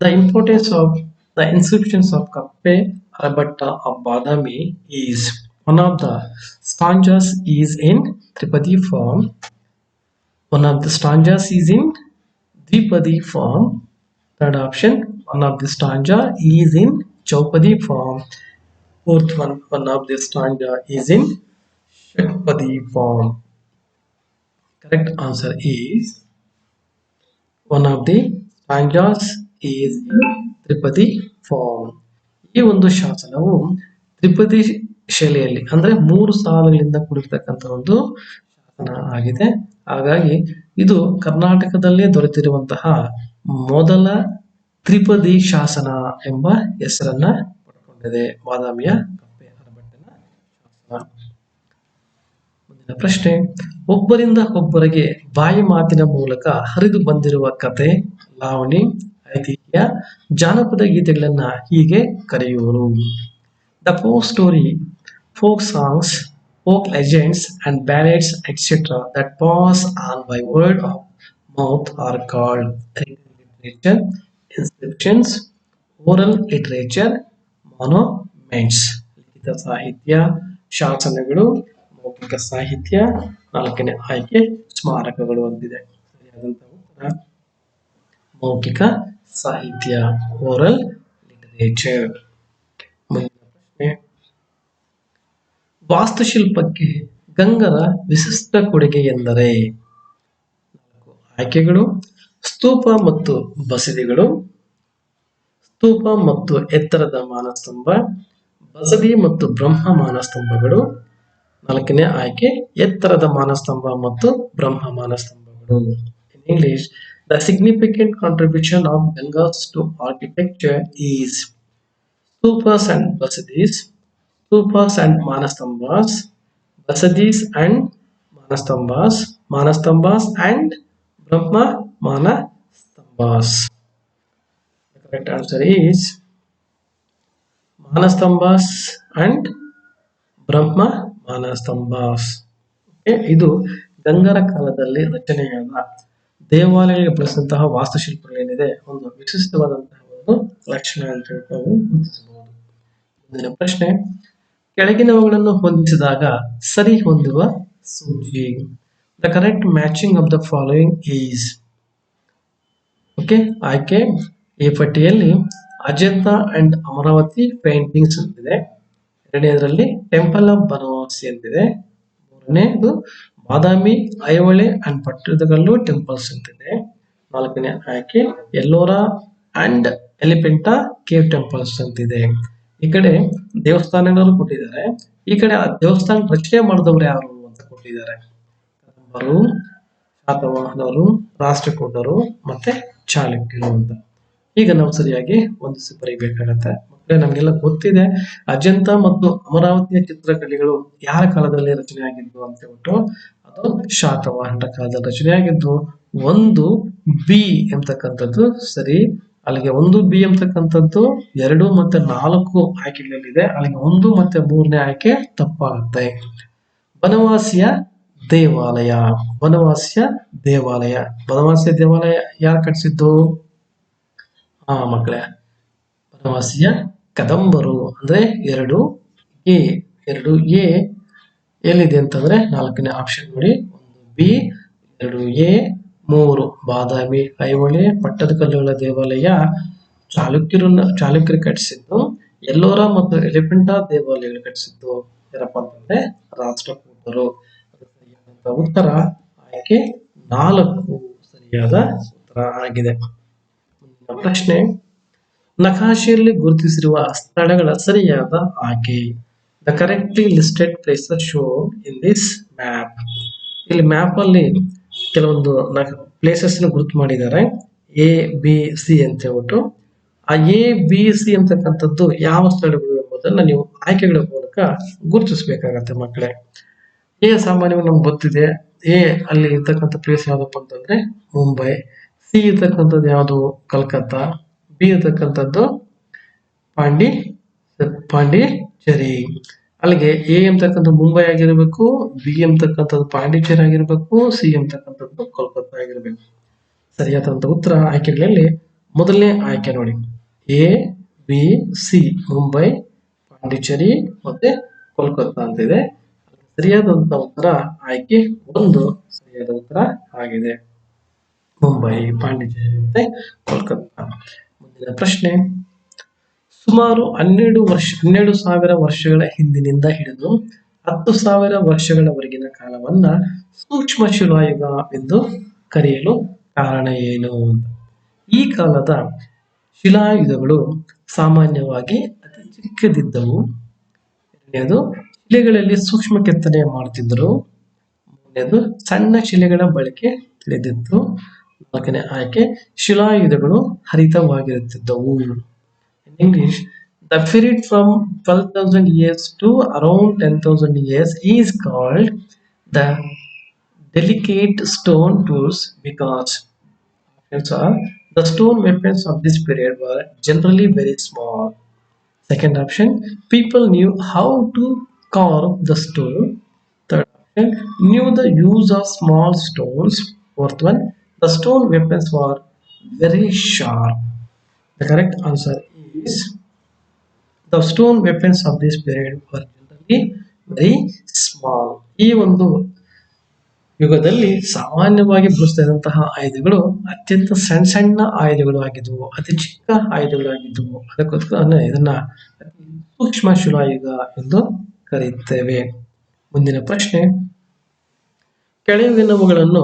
The importance of the inscriptions of Kappe Arabatta of Badami is: one of the stanzas is in Tripadi form, one of the stanzas is in Dvipadi form, third option, one of the stanza is in Chaupadi form, fourth one of the stanza is in Shatpadi form. Correct answer is one of the stanzas is in tripadi form. ಈ ಒಂದು ಶಾಸನವು ತ್ರಿಪದಿ ಶೈಲಿಯಲ್ಲಿ ಅಂದ್ರೆ 3 ಸಾಲುಗಳಿಂದ ಕೂಡಿರ್ತಕ್ಕಂಥ ಒಂದು ಶಾಸನ ಆಗಿದೆ. ಹಾಗಾಗಿ ಇದು ಕರ್ನಾಟಕದಲ್ಲೇ ದೊರೆತಿರುವಂತಹ ಮೊದಲ ತ್ರಿಪದಿ ಶಾಸನ ಎಂಬ ಹೆಸರನ್ನ ಪಡ್ಕೊಂಡಿದೆ, ಬಾದಾಮಿಯ ಕಪ್ಪೆ ಅರಬಟ್ಟನ ಶಾಸನ. ಮುಂದಿನ ಪ್ರಶ್ನೆ, ಒಬ್ಬರಿಂದ ಒಬ್ಬರಿಗೆ ಬಾಯಿ ಮಾತಿನ ಮೂಲಕ ಹರಿದು ಬಂದಿರುವ ಕತೆ, ಲಾವಣಿ, ಐತಿಹ್ಯ, ಜಾನಪದ ಗೀತೆಗಳನ್ನ ಹೀಗೆ ಕರೆಯುವರು. The folk story, folk songs, folk legends and ballads etcetera that pass on by word of mouth are called literature, inscriptions, oral literature, monuments. ಲಿಖಿತ ಸಾಹಿತ್ಯ, ಶಾಸನಗಳು, ಮೌಖಿಕ ಸಾಹಿತ್ಯ. ನಾಲ್ಕನೇ ಆಯ್ಕೆ ಸ್ಮಾರಕಗಳು ಅಂತಿದೆ. ಸರಿಯಾದಂತಹ ಉತ್ತರ ಮೌಖಿಕ ಸಾಹಿತ್ಯ, ಓರಲ್ ಲಿಟರೇಚರ್. ಮುಂದಿನ ಪ್ರಶ್ನೆ, ವಾಸ್ತುಶಿಲ್ಪಕ್ಕೆ ಗಂಗರ ವಿಶಿಷ್ಟ ಕೊಡುಗೆ ಎಂದರೆ? ಆಯ್ಕೆಗಳು: ಸ್ತೂಪ ಮತ್ತು ಬಸದಿಗಳು, ಸ್ತೂಪ ಮತ್ತು ಎತ್ತರದ ಮಾನಸ್ತಂಭ, ಬಸದಿ ಮತ್ತು ಬ್ರಹ್ಮ ಮಾನಸ್ತಂಭಗಳು. ನಾಲ್ಕನೇ ಆಯ್ಕೆ ಎತ್ತರದ ಮಾನಸ್ತಂಭ ಮತ್ತು ಬ್ರಹ್ಮ ಮಾನಸ್ತಂಭಗಳು. In English, the significant contribution of Gangas to architecture is stupas and basadis, stupas and manastambhas, basadis and Manastambhas and Brahma Manastambhas. The correct answer is Manastambhas and Brahma Manastambhas. ಇದು ಗಂಗರ ಕಾಲದಲ್ಲಿ ರಚನೆಯಾದ ದೇವಾಲಯಗಳಿಗೆ ಬಳಸಿದಂತಹ ವಾಸ್ತುಶಿಲ್ಪಗಳೇನಿದೆ ಒಂದು ವಿಶಿಷ್ಟವಾದಂತಹ ಒಂದು ಲಕ್ಷಣ ಅಂತ ನಾವು ಗುರುತಿಸಬಹುದು. ಮುಂದಿನ ಪ್ರಶ್ನೆ, ಕೆಳಗಿನವುಗಳನ್ನು ಹೊಂದಿಸಿದಾಗ ಸರಿ ಹೊಂದುವ ಸೂಚಿ. The correct matching of the following is. Okay, ಆಯ್ಕೆ ಈ ಪಟ್ಟಿಯಲ್ಲಿ ಅಜಂತಾ ಅಂಡ್ ಅಮರಾವತಿ ಪೇಂಟಿಂಗ್ಸ್ ಅಂತಿದೆ. ಎರಡನೇದರಲ್ಲಿ ಟೆಂಪಲ್ ಆಫ್ ಬನವಾಸಿ ಅಂತಿದೆ. ಮೂರನೇದು ಬಾದಾಮಿ, ಐಹೊಳೆ ಅಂಡ್ ಪಟ್ಟದಕಲ್ಲು ಟೆಂಪಲ್ಸ್ ಅಂತಿದೆ. ನಾಲ್ಕನೇ ಆಯ್ಕೆ Ellora and Elephanta cave temples ಅಂತಿದೆ. ಈ ಕಡೆ ದೇವಸ್ಥಾನಗಳನ್ನು ಕೊಟ್ಟಿದ್ದಾರೆ, ಈ ಕಡೆ ಆ ದೇವಸ್ಥಾನ ರಚನೆ ಮಾಡಿದವರು ಯಾರು ಅಂತ ಕೊಟ್ಟಿದ್ದಾರೆ. ಕದಂಬರು, ಶಾತವಾಹನರು, ರಾಷ್ಟ್ರಕೂಟರು ಮತ್ತೆ ಚಾಲುಕ್ಯರು ಅಂತ. ಈಗ ನಾವು ಸರಿಯಾಗಿ ಹೊಂದಿಸಿ ಬರೀಬೇಕಾಗತ್ತೆ. ಮಕ್ಕಳೇ, ನಮ್ಗೆಲ್ಲ ಗೊತ್ತಿದೆ ಅಜಂತಾ ಮತ್ತು ಅಮರಾವತಿಯ ಚಿತ್ರಕಲೆಗಳು ಯಾರ ಕಾಲದಲ್ಲಿ ರಚನೆ ಆಗಿದ್ದು ಅಂತ ಹೇಳ್ಬಿಟ್ಟು. ಅದು ಶಾತವಾಹನರ ಕಾಲದಲ್ಲಿ ರಚನೆ ಆಗಿದ್ದು. ಒಂದು ಬಿ ಎಂಬತಕ್ಕಂಥದ್ದು ಸರಿ. ಅಲ್ಲಿಗೆ ಒಂದು ಬಿ ಎಂಬತಕ್ಕಂಥದ್ದು 2 ಮತ್ತು 4 ಆಯ್ಕೆಗಳಲ್ಲಿದೆ. ಅಲ್ಲಿಗೆ 1 ಮತ್ತು 3ನೇ ಆಯ್ಕೆ ತಪ್ಪಾಗುತ್ತೆ. ಬನವಾಸಿಯ ದೇವಾಲಯ ಯಾರು ಕಟ್ಟಿಸಿದ್ದು? ಮಕ್ಕಳೇ, ಬನವಾಸಿಯ ಕದಂಬರು. ಅಂದ್ರೆ 2A ಎಲ್ಲಿದೆ ಅಂತಂದ್ರೆ 4ನೇ ಆಪ್ಷನ್ ನೋಡಿ. 1 ಬಿ, 2A, 3 ಬಾದಾಮಿ, ಐಹೊಳೆ, ಪಟ್ಟದಕಲ್ಲುಗಳ ದೇವಾಲಯ ಚಾಲುಕ್ಯರು ಕಟ್ಟಿಸಿದ್ದು. ಎಲ್ಲೋರಾ ಮತ್ತು ಎಲಿಫೆಂಟಾ ದೇವಾಲಯಗಳು ಕಟ್ಟಿಸಿದ್ದು ಯಾರಪ್ಪ ಅಂತಂದ್ರೆ ರಾಷ್ಟ್ರಕೂಟರು. ಉತ್ತರ ಆಯ್ಕೆ 4 ಸರಿಯಾದ ಉತ್ತರ ಆಗಿದೆ. ಮುಂದಿನ ಪ್ರಶ್ನೆ, ನಕಾಶೆಯಲ್ಲಿ ಗುರುತಿಸಿರುವ ಸ್ಥಳಗಳ ಸರಿಯಾದ ಆಯ್ಕೆ. The correctly listed places shown in this map. ಇಲ್ಲಿ ಮ್ಯಾಪ್ ಅಲ್ಲಿ ಕೆಲವೊಂದು ಪ್ಲೇಸಸ್ ಗುರುತು ಮಾಡಿದ್ದಾರೆ, ABC ಅಂತ ಹೇಳ್ಬಿಟ್ಟು. ಆ ABC ಅಂತಕ್ಕಂಥದ್ದು ಯಾವ ಸ್ಥಳಗಳು ಎಂಬುದನ್ನ ನೀವು ಆಯ್ಕೆಗಳ ಮೂಲಕ ಗುರುತಿಸಬೇಕಾಗತ್ತೆ ಮಕ್ಕಳೇ. ಸಾಮಾನ್ಯವಾಗಿ ನಮ್ಗೆ ಗೊತ್ತಿದೆ. ಅಲ್ಲಿ ಇರ್ತಕ್ಕಂಥ ಪ್ಲೇಸ್ ಯಾವ್ದಪ್ಪ ಅಂತಂದ್ರೆ ಮುಂಬೈ. ಸಿ ಇರ್ತಕ್ಕಂಥದ್ದು ಯಾವುದು? ಕಲ್ಕತ್ತಾ. ಬಿ ಇರ್ತಕ್ಕಂಥದ್ದು ಪಾಂಡಿಚೇರಿ. ಅಲ್ಲಿಗೆ ಎ ಎಂತಕ್ಕಂಥ ಮುಂಬೈ ಆಗಿರ್ಬೇಕು, ಬಿ ಎಂತಕ್ಕಂಥದ್ದು ಪಾಂಡಿಚೇರಿ ಆಗಿರ್ಬೇಕು, ಸಿ ಎಂತಕ್ಕಂಥದ್ದು ಕೋಲ್ಕತ್ತಾ ಆಗಿರ್ಬೇಕು. ಸರಿಯಾದಂತ ಉತ್ತರ ಆಯ್ಕೆಗಳಲ್ಲಿ ಮೊದಲನೇ ಆಯ್ಕೆ ನೋಡಿ, ABC ಮುಂಬೈ, ಪಾಂಡಿಚೇರಿ ಮತ್ತೆ ಕೋಲ್ಕತ್ತಾ ಅಂತಿದೆ. ಸರಿಯಾದಂತ ಉತ್ತರ ಆಯ್ಕೆ 1 ಸರಿಯಾದ ಉತ್ತರ ಆಗಿದೆ. ಮುಂಬೈ, ಪಾಂಡಿಚೇರಿ ಮತ್ತೆ ಕೋಲ್ಕತ್ತಾ. ಮುಂದಿನ ಪ್ರಶ್ನೆ, ಸುಮಾರು 12,000 ವರ್ಷಗಳ ಹಿಂದಿನಿಂದ ಹಿಡಿದು 10,000 ವರ್ಷಗಳವರೆಗಿನ ಕಾಲವನ್ನ ಸೂಕ್ಷ್ಮ ಶಿಲಾಯುಗ ಎಂದು ಕರೆಯಲು ಕಾರಣ ಏನು? ಈ ಕಾಲದ ಶಿಲಾಯುಧಗಳು ಸಾಮಾನ್ಯವಾಗಿ ಅತಿ ಚಿಕ್ಕದಿದ್ದವು. ಎರಡನೇದು, ಶಿಲೆಗಳಲ್ಲಿ ಸೂಕ್ಷ್ಮ ಕೆತ್ತನೆ ಮಾಡುತ್ತಿದ್ದರು. ಮೂರನೇದು, ಸಣ್ಣ ಶಿಲೆಗಳ ಬಳಕೆ ತಿಳಿದಿತ್ತು. ನಾಲ್ಕನೇ ಆಯ್ಕೆ, ಶಿಲಾಯುಧಗಳು ಹರಿತವಾಗಿರುತ್ತಿದ್ದವು. In English, the period from 12,000 years to around 10,000 years is called the delicate stone tools because the stone weapons of this period were generally very small. Second option, people knew how to carve the stone. Third option, knew the use of small stones. Fourth one, the stone weapons were very sharp. The correct answer is the stone weapons of this period were generally very small. ಈ ಒಂದು ಯುಗದಲ್ಲಿ ಸಾಮಾನ್ಯವಾಗಿ ಬಳಸ್ತಾ ಇದ್ದಂತಹ ಆಯುಧಗಳು ಅತ್ಯಂತ ಸಣ್ಣ ಆಯುಧಗಳು ಆಗಿದ್ವು, ಅತಿ ಚಿಕ್ಕ ಆಯುಧಗಳಾಗಿದ್ವು. ಅದಕ್ಕೋಸ್ಕರ ಇದನ್ನ ಸೂಕ್ಷ್ಮ ಶಿಲಾಯುಗ ಎಂದು ಕರೆಯುತ್ತೇವೆ. ಮುಂದಿನ ಪ್ರಶ್ನೆ, ಕೆಳಗಿನವುಗಳನ್ನು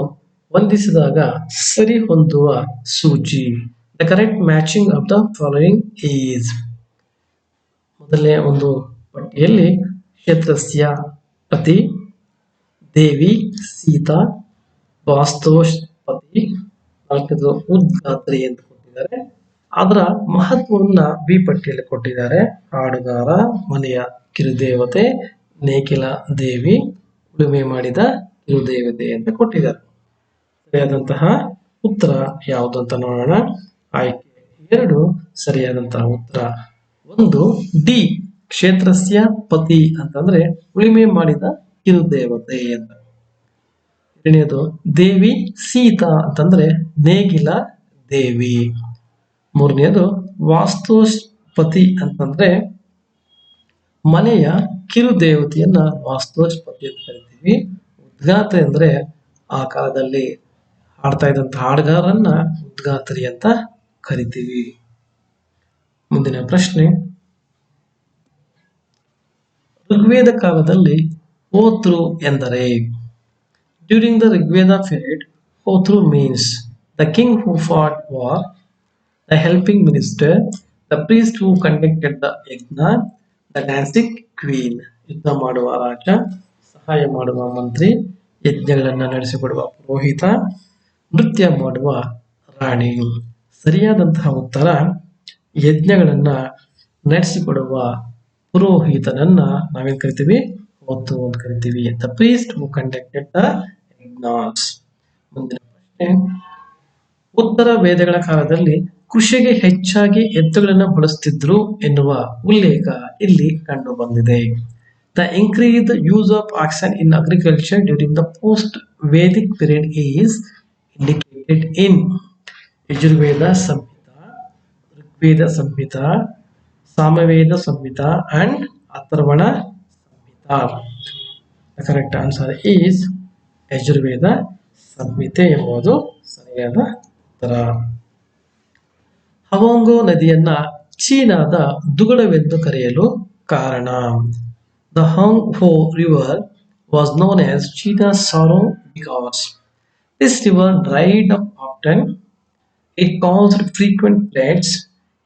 ಹೊಂದಿಸಿದಾಗ ಸರಿ ಹೊಂದುವ ಸೂಚಿ. The correct matching of the following is. ಮೊದಲನೇ ಒಂದು ಪಟ್ಟಿಯಲ್ಲಿ ಕ್ಷೇತ್ರಸ್ಯ ಪತಿ, ದೇವಿ ಸೀತಾ, ವಾಸ್ತೋಪತಿ, ನಾಲ್ಕದು ಉದ್ಗಾತ್ರಿ ಎಂದು ಕೊಟ್ಟಿದ್ದಾರೆ. ಅದರ ಮಹತ್ವವನ್ನ ಬಿ ಪಟ್ಟಿಯಲ್ಲಿ ಕೊಟ್ಟಿದ್ದಾರೆ. ಹಾಡುಗಾರ, ಮನೆಯ ಕಿರುದೇವತೆ, ನೇಕಿಲ ದೇವಿ, ಉಳುಮೆ ಮಾಡಿದ ಕಿರುದೇವತೆ ಅಂತ ಕೊಟ್ಟಿದ್ದಾರೆ. ಸರಿಯಾದಂತಹ ಉತ್ತರ ಯಾವುದು ಅಂತ ನೋಡೋಣ. ಆಯ್ಕೆ 2 ಸರಿಯಾದಂತಹ ಉತ್ತರ. 1 ಡಿ ಕ್ಷೇತ್ರಸ್ಯ ಪತಿ ಅಂತಂದ್ರೆ ಉಳಿಮೆ ಮಾಡಿದ ಕಿರುದೇವತೆ ಅಂತ. ಎರಡನೇದು ದೇವಿ ಸೀತಾ ಅಂತಂದ್ರೆ ನೇಗಿಲ ದೇವಿ. ಮೂರನೇದು ವಾಸ್ತುಪತಿ ಅಂತಂದ್ರೆ ಮನೆಯ ಕಿರುದೇವತೆಯನ್ನ ವಾಸ್ತುಪತಿ ಅಂತ ಕರಿತೀವಿ. ಉದ್ಗಾತ್ರಿ ಅಂದ್ರೆ ಆ ಕಾಲದಲ್ಲಿ ಹಾಡ್ತಾ ಇದ್ದಂತಹ ಹಾಡುಗಾರರನ್ನ ಉದ್ಗಾತ್ರಿ ಅಂತ ಕರಿತೀವಿ. ಮುಂದಿನ ಪ್ರಶ್ನೆ, ಋಗ್ವೇದ ಕಾಲದಲ್ಲಿ ಹೋತೃ ಎಂದರೆ? During the Rigveda period, hotri means the king who fought war, the helping minister, the priest who conducted the yajna, the dancing queen. ಯುದ್ಧ ಮಾಡುವ ರಾಜ, ಸಹಾಯ ಮಾಡುವ ಮಂತ್ರಿ, ಯಜ್ಞಗಳನ್ನ ನಡೆಸಿಕೊಡುವ ಪುರೋಹಿತ, ನೃತ್ಯ ಮಾಡುವ ರಾಣಿ. ಸರಿಯಾದಂತಹ ಉತ್ತರ ಯಜ್ಞಗಳನ್ನ ನಡೆಸಿಕೊಡುವ ಪುರೋಹಿತನನ್ನ ನಾವೇನ್ ಕರಿತೀವಿ? ಹೋತೃ ಅಂತ ಕರಿತೀವಿ. The priest who conducted the yajnas. ಮುಂದಿನ ಪ್ರಶ್ನೆ, ಉತ್ತರ ವೇದಗಳ ಕಾಲದಲ್ಲಿ ಕೃಷಿಗೆ ಹೆಚ್ಚಾಗಿ ಎತ್ತುಗಳನ್ನು ಬಳಸುತ್ತಿದ್ರು ಎನ್ನುವ ಉಲ್ಲೇಖ ಇಲ್ಲಿ ಕಂಡು ಬಂದಿದೆ. The increased use of oxen in agriculture during the post-Vedic period is indicated in Yajurveda Samhita, Rigveda Samhita, Samaveda Samhita and Atharvana Samhita. The correct answer is Yajurveda Samhite ಎಂಬುದು ಸರಿಯಾದ ಉತ್ತರ. ಹವಾಂಗೋ ನದಿಯನ್ನ ಚೀನಾದ ದುಗುಡವೆಂದು ಕರೆಯಲು ಕಾರಣ? The Huanghe River was known as China's sorrow because this river dried up often, it caused frequent floods,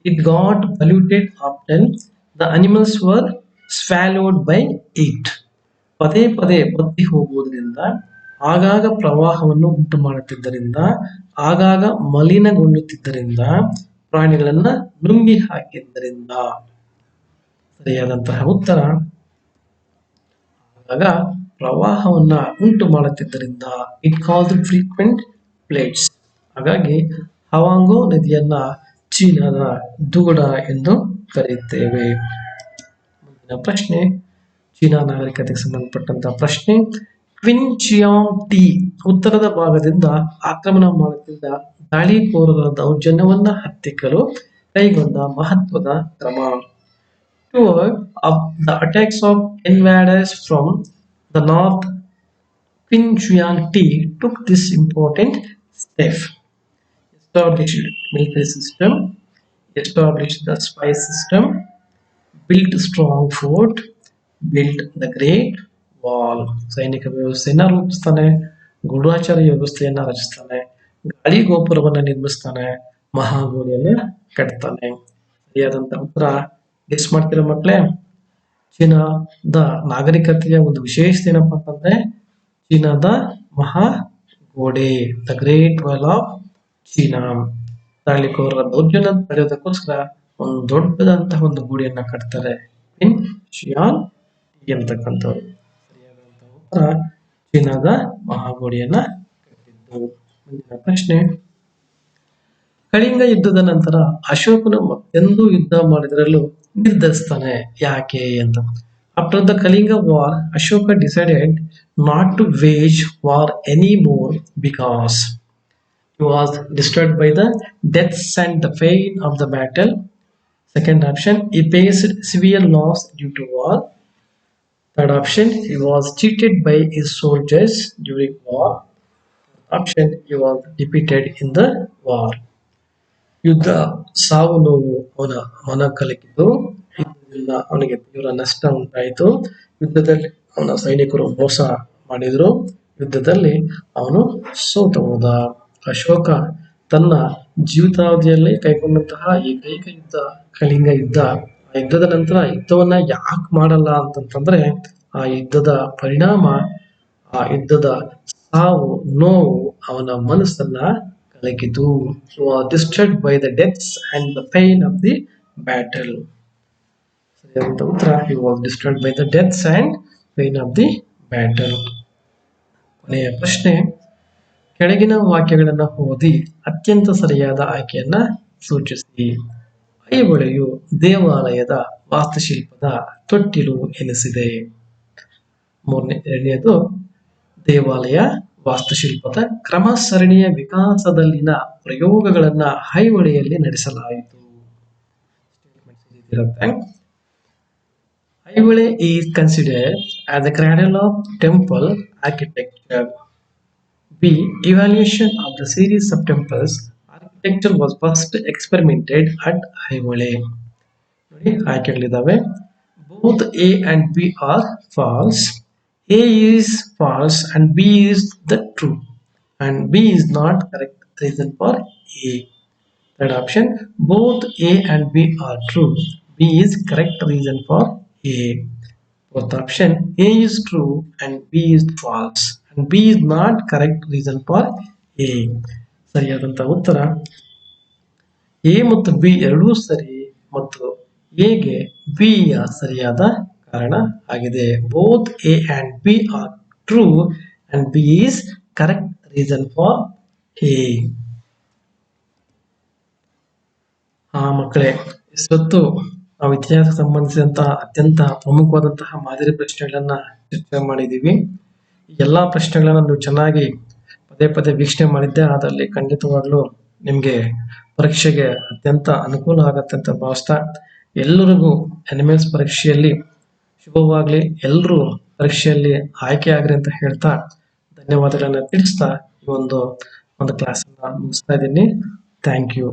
it got polluted often, the animals were swallowed by it. ಪದೇ ಪದೇ ಬತ್ತಿ ಹೋಗುವುದರಿಂದ, ಆಗಾಗ ಪ್ರವಾಹವನ್ನು ಉಂಟು ಮಾಡುತ್ತಿದ್ದರಿಂದ, ಆಗಾಗ ಮಲಿನಗೊಳ್ಳುತ್ತಿದ್ದರಿಂದ, ಪ್ರಾಣಿಗಳನ್ನ ನುಂಗಿ ಹಾಕಿದ್ದರಿಂದ. ಸರಿಯಾದಂತಹ ಉತ್ತರ ಆಗ ಪ್ರವಾಹವನ್ನ ಉಂಟು ಮಾಡುತ್ತಿದ್ದರಿಂದ, ಇಟ್ ಕಾಸ್ಡ್ ಫ್ರೀಕ್ವೆಂಟ್ ಫ್ಲಡ್ಸ್. ಹಾಗಾಗಿ ಹವಾಂಗೋ ನದಿಯನ್ನ ಚೀನಾದ ದುಗುಡ ಎಂದು ಕರೆಯುತ್ತೇವೆ. ಮುಂದಿನ ಪ್ರಶ್ನೆ, ಚೀನಾ ನಾಗರಿಕತೆಗೆ ಸಂಬಂಧಪಟ್ಟಂತಹ ಪ್ರಶ್ನೆ. ಕ್ವಿನ್ ಚಿಯಾಂಗ್ ಟಿ ಉತ್ತರದ ಭಾಗದಿಂದ ಆಕ್ರಮಣ ಮಾಡುತ್ತಿದ್ದ ದಾಳಿಕೋರರ ದೌರ್ಜನ್ಯವನ್ನ ಹತ್ತಿಕ್ಕಲು ಕೈಗೊಂಡ ಮಹತ್ವದ ಕ್ರಮ. Toward the attacks of invaders from the north, Qin Huang Ti took this important step. Established military system, established the spy system, built strong fort, built the Great Wall. ಸೈನಿಕ ವ್ಯವಸ್ಥೆಯನ್ನ ರೂಪಿಸ್ತಾನೆ, ಗೂಢಾಚಾರ ವ್ಯವಸ್ಥೆಯನ್ನ ರಚಿಸ್ತಾನೆ, ಗಾಳಿ ಗೋಪುರವನ್ನ ನಿರ್ಮಿಸ್ತಾನೆ, ಮಹಾಗೋಡೆಯನ್ನ ಕಟ್ತಾನೆ. ಸರಿಯಾದಂತ ಉತ್ತರ ಗೆಸ್ ಮಾಡ್ತೀರಾ ಮಕ್ಕಳೇ? ಚೀನಾದ ನಾಗರಿಕತೆಯ ಒಂದು ವಿಶೇಷತೆ ಏನಪ್ಪಾ ಅಂತಂದ್ರೆ ಚೀನಾದ ಮಹಾಗೋಡೆ, the great wall of China. ದಾಳಿಕೋರರ ದೌರ್ಜನ್ಯ ತಡೆಯೋದಕ್ಕೋಸ್ಕರ ಒಂದು ದೊಡ್ಡದಂತಹ ಒಂದು ಗೋಡೆಯನ್ನ ಕಟ್ತಾರೆ ಇನ್ ಶಿಯಾನ್ ಎಂಬತಕ್ಕಂಥವ್ರು. ಸರಿಯಾದಂತಹ ಉತ್ತರ ಚೀನಾದ ಮಹಾಗೋಡೆಯನ್ನ ಕಟ್ಟಿದ್ದು. ಮುಂದಿನ ಪ್ರಶ್ನೆ, ಕಳಿಂಗ ಯುದ್ಧದ ನಂತರ ಅಶೋಕನು ಮತ್ತೆಂದು ಯುದ್ಧ ಮಾಡಿದರಲು ನಿರ್ಧರಿಸ್ತಾನೆ, ಯಾಕೆ ಅಂತ? After the Kalinga war, Ashoka decided not to wage war any more because he was disturbed by the deaths and the pain of the battle. Second option, he faced severe loss due to war. Third option, he was cheated by his soldiers during war. Option, he was defeated in the war. ಯುದ್ಧ ಸಾವು ನೋವು ಅವನ ಮನ ಕಲಕಿತು, ಯುದ್ಧದಿಂದ ಅವನಿಗೆ ತೀವ್ರ ನಷ್ಟ ಉಂಟಾಯಿತು, ಯುದ್ಧದಲ್ಲಿ ಅವನ ಸೈನಿಕರು ಮೋಸ ಮಾಡಿದ್ರು, ಯುದ್ಧದಲ್ಲಿ ಅವನು ಸೋತು ಹೋದ. ಅಶೋಕ ತನ್ನ ಜೀವಿತಾವಧಿಯಲ್ಲಿ ಕೈಗೊಂಡಂತಹ ಏಕೈಕ ಯುದ್ಧ ಕಳಿಂಗ ಯುದ್ಧ. ಆ ಯುದ್ಧದ ನಂತರ ಯುದ್ಧವನ್ನ ಯಾಕೆ ಮಾಡಲ್ಲ ಅಂತಂತಂದ್ರೆ ಆ ಯುದ್ಧದ ಪರಿಣಾಮ, ಆ ಯುದ್ಧದ ಸಾವು ನೋವು ಅವನ ಮನಸ್ಸನ್ನ ಕಲಕಿತು. He was disturbed by the deaths and the pain of the battle. ಸರಿಯಾದ ಉತ್ತರ, he was disturbed by the deaths and pain of the battle. ಕೊನೆಯ ಪ್ರಶ್ನೆ, ಕೆಳಗಿನ ವಾಕ್ಯಗಳನ್ನು ಓದಿ ಅತ್ಯಂತ ಸರಿಯಾದ ಆಯ್ಕೆಯನ್ನ ಸೂಚಿಸಿ. ಐಹೊಳೆಯು ದೇವಾಲಯದ ವಾಸ್ತುಶಿಲ್ಪದ ತೊಟ್ಟಿಲು ಎನಿಸಿದೆ. ಎರಡನೆಯದು, ದೇವಾಲಯ ವಾಸ್ತುಶಿಲ್ಪದ ಕ್ರಮ ಸರಣಿಯ ವಿಕಾಸದಲ್ಲಿನ ಪ್ರಯೋಗಗಳನ್ನ ಐಹೊಳೆಯಲ್ಲಿ ನಡೆಸಲಾಯಿತು. Aihole is considered as the cradle of temple architecture. B. Evaluation of the series of temples architecture was first experimented at Aihole. ನೋಡಿ ಆಯ್ಕೆಗಳಿದಾವೆ. Both A and B are false. A is false and B is the true, and B is not correct reason for A. Third option, both A and B are true. B is correct reason for A. Fourth option, A is true and B is false, and B is not correct reason for A. ಸರಿಯಾದಂತ ಉತ್ತರ A ಮತ್ತು B ಎರಡೂ ಸರಿ ಮತ್ತು A ಗೆ B ಯ ಸರಿಯಾದ ಕಾರಣ ಆಗಿದೆ. Both A and B are true and B is correct reason for A. ಮಕ್ಕಳೇ, ಇಷ್ಟೊತ್ತು ನಾವು ಇತಿಹಾಸ ಸಂಬಂಧಿಸಿದಂತಹ ಅತ್ಯಂತ ಪ್ರಮುಖವಾದಂತಹ ಮಾದರಿ ಪ್ರಶ್ನೆಗಳನ್ನ ಚರ್ಚೆ ಮಾಡಿದ್ದೀವಿ. ಈ ಎಲ್ಲಾ ಪ್ರಶ್ನೆಗಳನ್ನ ನೀವು ಚೆನ್ನಾಗಿ ಪದೇ ಪದೇ ವೀಕ್ಷಣೆ ಮಾಡಿದ್ದೆ ಆದಲ್ಲಿ ಖಂಡಿತವಾಗ್ಲೂ ನಿಮ್ಗೆ ಪರೀಕ್ಷೆಗೆ ಅತ್ಯಂತ ಅನುಕೂಲ ಆಗತ್ತೆ ಅಂತ ಭಾವಿಸ್ತಾ, ಎಲ್ಲರಿಗೂ NMS ಪರೀಕ್ಷೆಯಲ್ಲಿ ಶುಭವಾಗ್ಲಿ, ಎಲ್ಲರೂ ಪರೀಕ್ಷೆಯಲ್ಲಿ ಆಯ್ಕೆ ಆಗ್ರಿ ಅಂತ ಹೇಳ್ತಾ ಧನ್ಯವಾದಗಳನ್ನ ತಿಳಿಸ್ತಾ ಈ ಒಂದು ಕ್ಲಾಸ್ ಅನ್ನ ಮುಗಿಸ್ತಾ ಇದ್ದೀನಿ. Thank you.